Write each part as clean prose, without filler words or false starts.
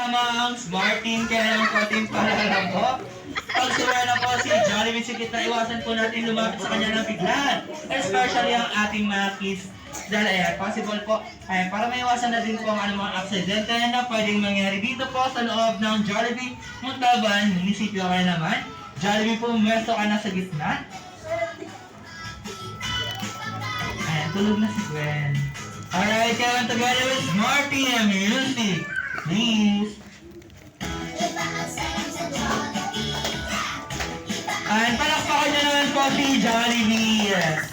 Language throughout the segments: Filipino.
kasama ang Smart Team, kaya naman po ating paalala po. Pag sumaya na po si Jollibee Sikit na iwasan po natin lumapit sa kanya ng biglaan. Especially ang ating mga kids. Dahil ayan, possible po, ayan, para maiwasan na din po ang anumang aksidente na pwedeng mangyari dito po sa loob ng Jollibee Montalban, munisipyo. Kaya naman, Jollibee po, mesto ka na sa gitna. Ayan, tulog na si Gwen. Alright, kaya naman together with Smart Team Music. Please. Ayan, palakpakan nyo naman po si Jollibee.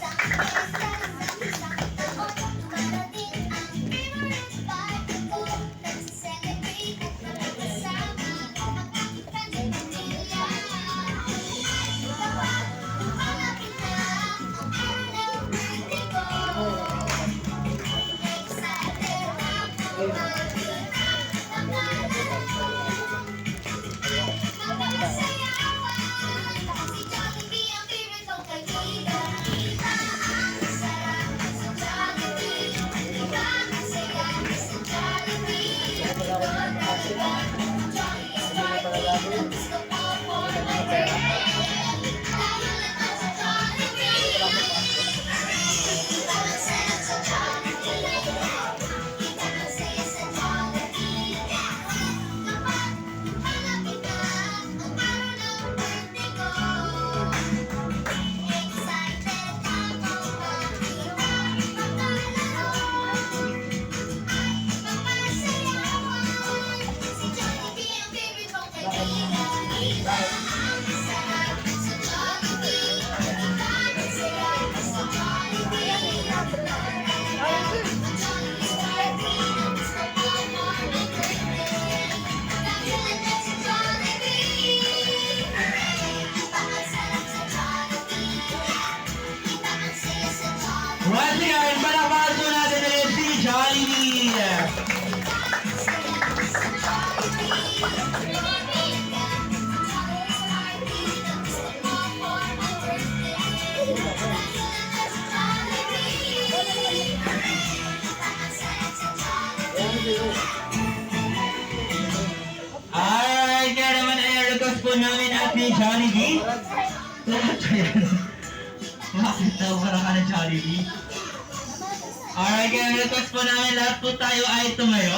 Once again, palakpakan po natin ulit si Jollibee. Alright, kaya naman ay request po namin at ni Jollibee. Bakit daw parang ka na Jollibee? Alright, kaya request po namin lahat po tayo ay tumayo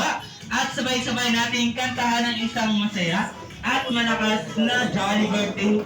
at sabay-sabay nating kantahan ng isang masaya at malakas na Jolly Birthday